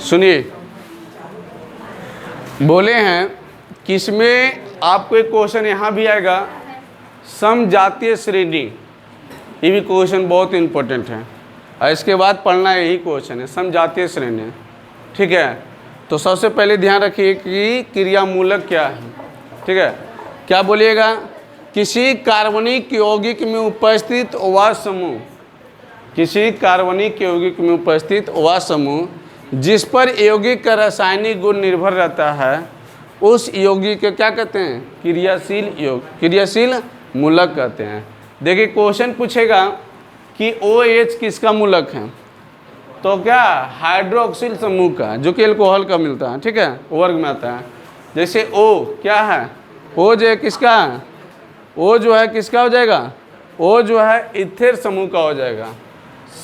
सुनिए, बोले हैं कि इसमें आपको एक क्वेश्चन यहाँ भी आएगा, समजातीय श्रेणी। ये भी क्वेश्चन बहुत इंपॉर्टेंट है और इसके बाद पढ़ना यही क्वेश्चन है, समजातीय श्रेणी। ठीक है, तो सबसे पहले ध्यान रखिए कि क्रियामूलक क्या है। ठीक है, क्या बोलिएगा? किसी कार्बनिक यौगिक में उपस्थित वह समूह, किसी कार्बनिक यौगिक में उपस्थित वह समूह जिस पर यौगिक का रासायनिक गुण निर्भर रहता है, उस यौगिक को क्या कहते हैं? क्रियाशील क्रियाशील मूलक कहते हैं। देखिए क्वेश्चन पूछेगा कि OH किसका मूलक है, तो क्या हाइड्रोक्सिल समूह का, जो कि अल्कोहल का मिलता है। ठीक है, वर्ग में आता है। जैसे O क्या है? O जो है किसका? O जो है किसका हो जाएगा? O जो है इथेर समूह का हो जाएगा।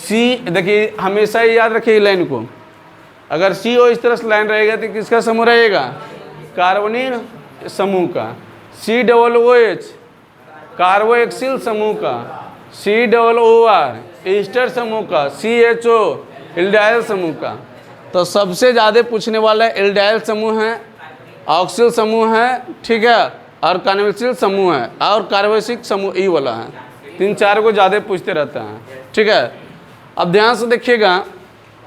C, देखिए हमेशा ही याद रखिए लाइन को, अगर CO इस तरह से लाइन रहेगा तो किसका समूह रहेगा? कार्बोनिल समूह का। COOH कार्बोक्सिल समूह का। COOR ईस्टर समूह का। CHO एल्डिहाइड समूह का। तो सबसे ज़्यादा पूछने वाला एल्डिहाइड समूह है, ऑक्सिल समूह है, ठीक है, और कार्बोक्सिल समूह है, और कार्बोक्सिलिक समूह ई वाला है। 3-4 को ज़्यादा पूछते रहता है। ठीक है, अब ध्यान से देखिएगा,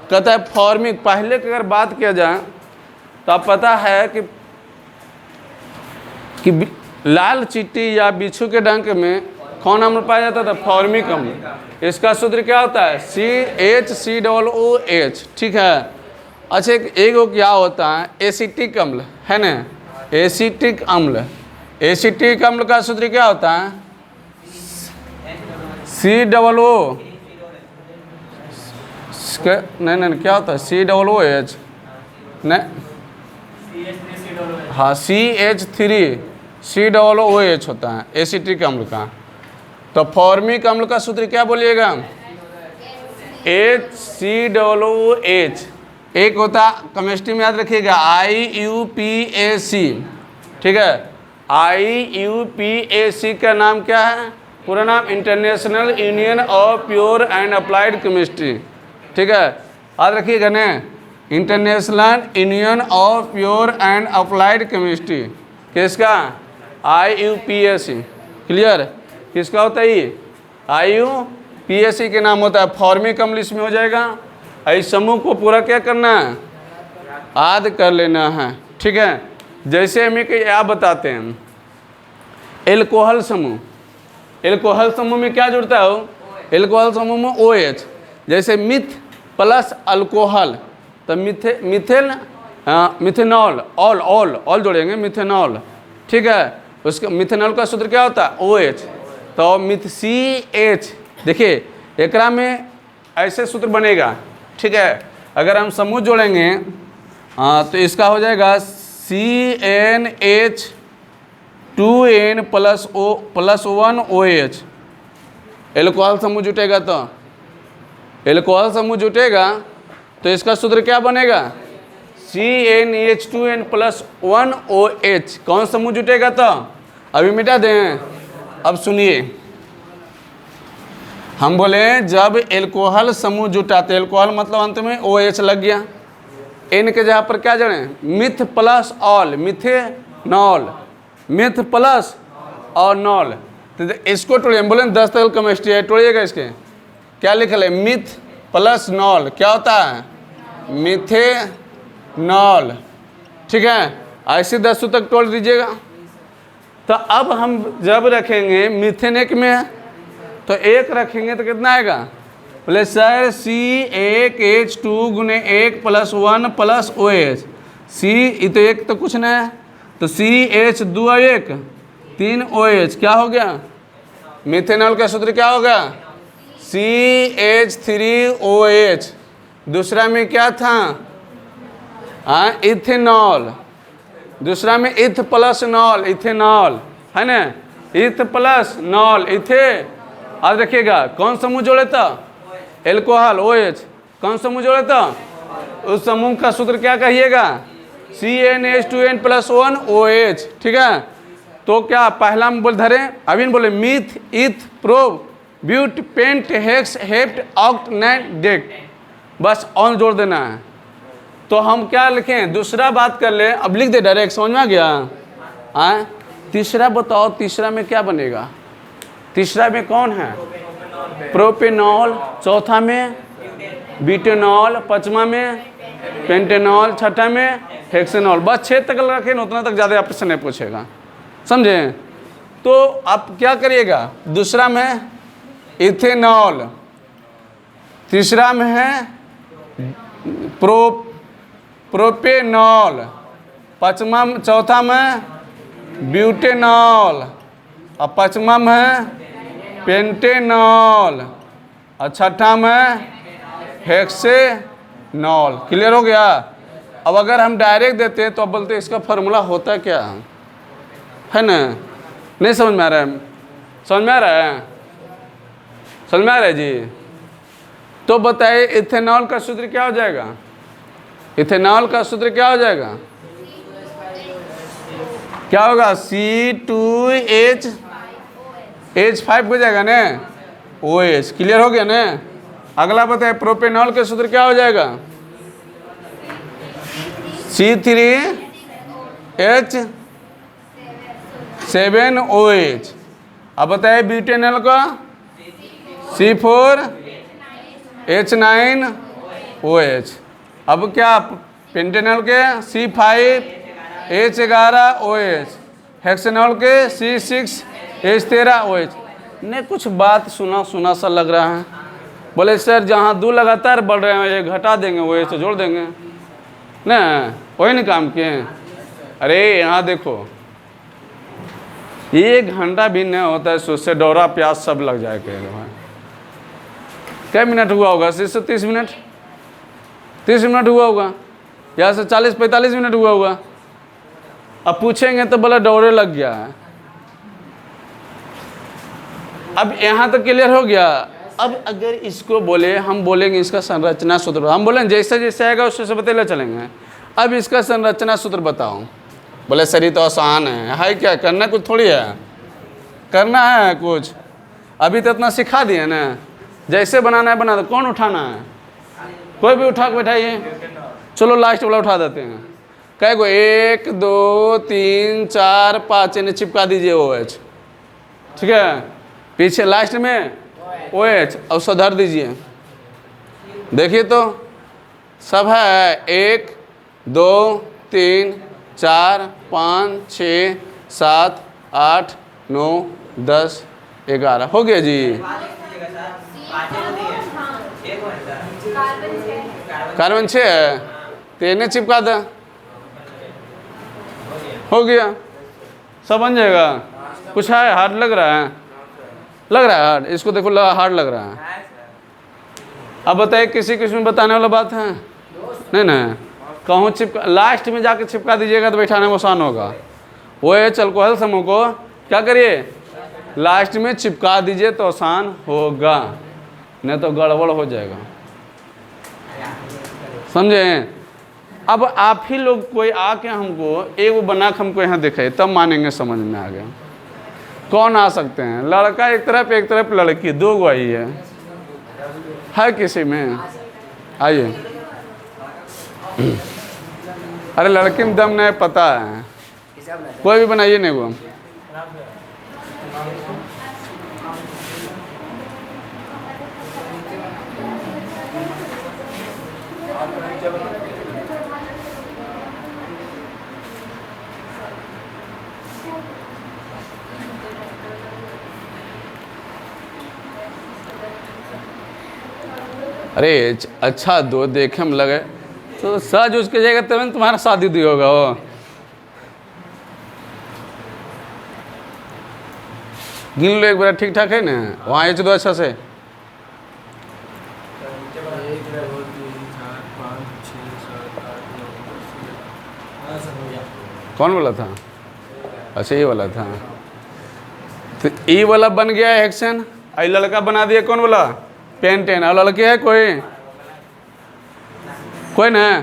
कहता है फॉर्मिक। पहले की अगर बात किया जाए तो आप पता है कि लाल चींटी या बिच्छू के डंक में कौन अम्ल पाया जाता था? फॉर्मिक अम्ल। इसका सूत्र क्या होता है? CHCOOH। ठीक है, अच्छा एक क्या होता है? एसिटिक अम्ल है ना, एसिटिक अम्ल। एसिटिक अम्ल का सूत्र क्या होता है? COO नहीं क्या होता है? COOH नहीं, हाँ CH3COOH होता है एसिटिक अम्ल का। तो फॉर्मिक अम्ल का सूत्र क्या बोलिएगा? HCOOH। एक होता केमिस्ट्री में याद रखिएगा IUPAC। ठीक है, IUPAC का नाम क्या है? पूरा नाम international union of pure and applied chemistry. ठीक है, याद रखिएगा ना, international union of pure and applied chemistry. किसका? IUPAC। क्लियर? किसका होता है ये? IUPAC के नाम होता है। फॉर्मिक अम्ल इसमें हो जाएगा। इस समूह को पूरा क्या करना है? याद कर लेना है। ठीक है, जैसे हमें क्या बताते हैं, एल्कोहल समूह। एल्कोहल समूह में क्या जुड़ता है? एल्कोहल समूह में OH। जैसे मिथ प्लस अल्कोहल, तो मिथेनॉल, ऑल जोड़ेंगे, मिथेनॉल। ठीक है, उसका मिथेनॉल का सूत्र क्या होता है? OH। तो CH, देखिए एकरा में ऐसे सूत्र बनेगा। ठीक है, अगर हम समूह जोड़ेंगे तो इसका हो जाएगा CnH2n + 1 OH। एल्कोहल समूह जुटेगा तो एल्कोहल समूह जुटेगा तो इसका सूत्र क्या बनेगा? CnH2n + 1 OH। कौन समूह जुटेगा? तो अभी मिटा दें। अब सुनिए, हम बोले जब एल्कोहल समूह जुटाते, एल्कोहल मतलब अंत में OH लग गया, N के जगह पर क्या जोड़ें? Myth plus all, methanol, myth plus और नॉल। तो इसको तोड़िए, बोले 10 तक केमिस्ट्री है, तोड़िएगा इसके। क्या लिखल है? मिथ प्लस नॉल क्या होता है? मिथेनॉल। ठीक है, ऐसे 10 तक तोड़ दीजिएगा। तो अब हम जब रखेंगे मिथेनिक में तो 1 रखेंगे तो कितना आएगा? बोले सर C1H2 × 1 + 1 + OH। C तो 1 तो कुछ नहीं है, तो CH2 1 3 OH क्या हो गया? मिथेनॉल का सूत्र क्या होगा? CH3OH। दूसरा में क्या था? इथेनॉल। दूसरा में इथ प्लस नॉल, इथेनॉल है ना, इथ प्लस नॉल, इथे। आज रखिएगा कौन समूह जोड़े था? Alcohol OH। कौन समूह जोड़े था? उस समूह का सूत्र क्या कहिएगा? CnH2n + 1 OH। ठीक है, तो क्या पहला में बोल धरे, अभी बोले meth, eth, prop, but, pent, hex, hept, oct, non, dec. बस ऑन जोड़ देना है। तो हम क्या लिखें, दूसरा बात कर ले, अब लिख दे डायरेक्ट, समझ में आ गया। हाँ, तीसरा बताओ, तीसरा में क्या बनेगा? तीसरा में कौन है? प्रोपेनॉल, चौथा में ब्यूटेनॉल, पांचवा में पेंटेनॉल, छठा में हेक्सेनॉल। बस 6 तक रखें ना, उतना तक ज़्यादा आपसे नहीं पूछेगा, समझे। तो आप क्या करिएगा, दूसरा में इथेनॉल, तीसरा में है प्रोपेनॉल, पांचवा चौथा में ब्यूटेनॉल, और पांचवा में पेंटेनॉल, और छठा में हेक्सेनॉल। क्लियर हो गया। अब अगर हम डायरेक्ट देते हैं तो अब बोलते हैं इसका फार्मूला होता क्या है ना। नहीं समझ में आ रहा है? समझ में आ रहा है? समझ में आ रहा है जी? तो बताइए इथेनॉल का सूत्र क्या हो जाएगा? इथेनॉल का सूत्र क्या हो जाएगा? क्या होगा? C2H5 हो जाएगा ना, OH। क्लियर हो गया ना। अगला बताए प्रोपेनॉल के सूत्र क्या हो जाएगा? C3H7OH। अब बताए ब्यूटेनॉल का C4H9OH। अब क्या पेंटेनॉल के C5H11OH, हेक्सेनॉल के C6H13OH। ने कुछ बात सुना सुना सा लग रहा है। बोले सर जहाँ 2 लगातार बढ़ रहे हैं ये घटा देंगे, वो ऐसे जोड़ देंगे ना, वही नहीं काम किए। अरे यहाँ देखो, 1 घंटा भी नहीं होता है, उससे डोरा प्यास सब लग जाए। क्या मिनट हुआ होगा? 30 मिनट, 30 मिनट हुआ होगा, यहाँ से 40-45 मिनट हुआ होगा। अब पूछेंगे तो बोला डोरे लग गया है। अब यहाँ तक क्लियर हो गया। अब अगर इसको बोले, हम बोलेंगे इसका संरचना सूत्र, हम बोलेंगे जैसे जैसे आएगा उससे बतले चलेंगे। अब इसका संरचना सूत्र बताओ। बोले सर ये तो आसान है क्या? करना कुछ थोड़ी है, करना है कुछ। अभी तो इतना सिखा दिए ना, जैसे बनाना है बना दो। कौन उठाना है? कोई भी उठा के बैठाइए। चलो लास्ट वाला उठा देते हैं। कै गो? 1 2 3 4 5 इन्हें चिपका दीजिए OH। ठीक है, पीछे लास्ट में OH और उसको धर दीजिए। देखिए तो सब है 1 2 3 4 5 6 7 8 9 10 11 हो गया जी। कार्बन 6 है तो इन्हें चिपका दे, हो गया, सब बन जाएगा। कुछ है हार्ड लग रहा है? लग रहा है हार्ड? इसको देखो हार्ड लग रहा है। अब बताइए किसी किस्म बताने वाला बात है? नहीं ना, कहूँ चिपका, लास्ट में जाके चिपका दीजिएगा तो बैठाने में आसान होगा। वो है अल्कोहल समूह को क्या करिए, लास्ट में चिपका दीजिए तो आसान होगा, नहीं तो गड़बड़ हो जाएगा। समझे? अब आप ही लोग कोई आके हमको एक बना के हमको यहाँ दिखाए तब मानेंगे, समझ में आ गया। कौन आ सकते हैं? लड़का एक तरफ लड़की, 2 गो आई है किसी में? आइए। अरे लड़की में दम नहीं, पता है, कोई भी बनाइए नहीं वो। अरे अच्छा दो देखे में लगे तो सज उसके जगह तब तुम्हारा शादी दी होगा। वो गिन लो एक बार, ठीक ठाक है ना? वहाँ एक दो अच्छा से। कौन वाला था? अच्छा ये वाला था। तो ये वाला बन गया है हेक्सेन, आई लड़का बना दिया कौन वाला? पेंटेन। और लड़के है कोई? कोई ना?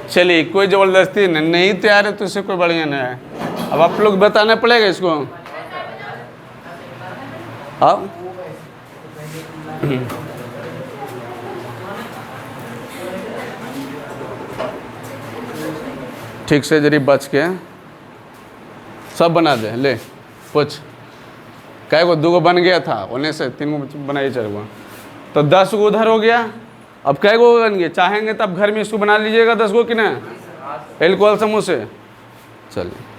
चलिए कोई ज़बरदस्ती नहीं तैयार है तो इससे कोई बढ़िया नहीं है। अब आप लोग बताना पड़ेगा इसको। अब ठीक से जरी बच के सब बना दे। ले पूछ कै गो, 2 गो बन गया था उन्हें से, 3 गो बनाइए, 4 गो, तो 10 गो उधर हो गया। अब कै गो बन गए? चाहेंगे तब घर में इसको बना लीजिएगा 10 गो कि ना, एल्कोहल समूह से। चलिए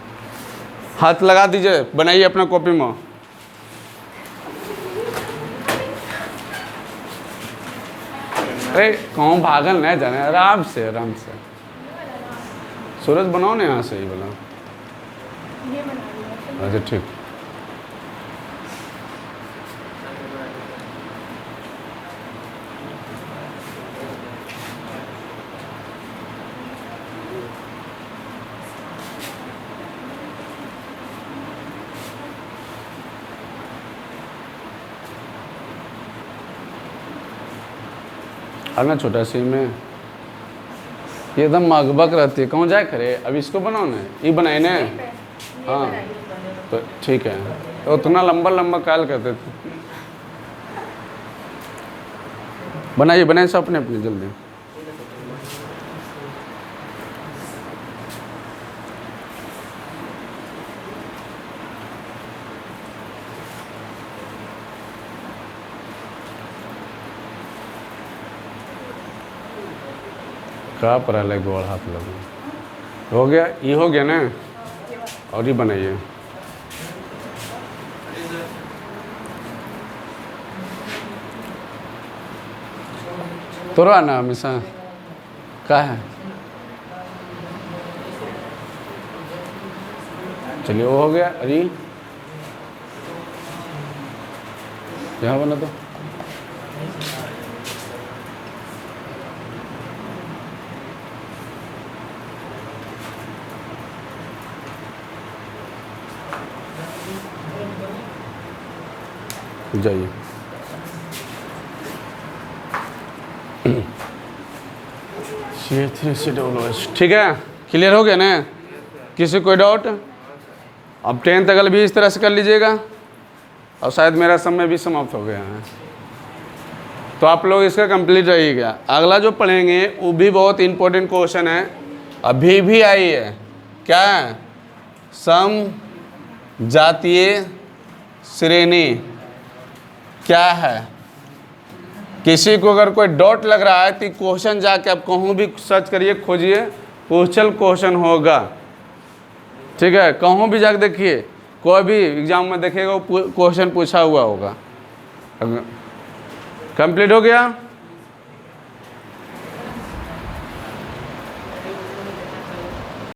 हाथ लगा दीजिए, बनाइए अपना कॉपी में। अरे कहूँ भागल नहीं जाने, आराम से आराम से। सूरज बनाओ ना यहाँ से ही बोला। अच्छा ठीक। ना छोटा सी में ये एकदम मगबक रहती है, कहूँ जाए करे। अब इसको बनाओ ना, ये बनाए ना। हाँ तो ठीक है, तो उतना लंबा लंबा काल करते थे। बनाइए बनाइए सब अपने अपने जल्दी। कहाँ पर है गोड़ हाथ लगो। हो गया, ये हो गया ना, और ये बनाइए। तोड़ा ना हमेशा का है। चलिए वो हो गया। अरे यहाँ बना तो जाइए। ठीक है, क्लियर हो गया ना? किसी कोई डाउट? अब 10 तक भी इस तरह से कर लीजिएगा, और शायद मेरा समय भी समाप्त हो गया है, तो आप लोग इसका कंप्लीट रहिएगा। अगला जो पढ़ेंगे वो भी बहुत इंपॉर्टेंट क्वेश्चन है, अभी भी आई है। क्या है? सम जातीय श्रेणी क्या है? किसी को अगर कोई डाउट लग रहा है तो क्वेश्चन जाके आप कहूँ भी सर्च करिए, खोजिए, पूछल क्वेश्चन होगा। ठीक है, कहूँ भी जाके देखिए, कोई भी एग्जाम में देखेगा वो क्वेश्चन पूछा हुआ होगा। कंप्लीट हो गया।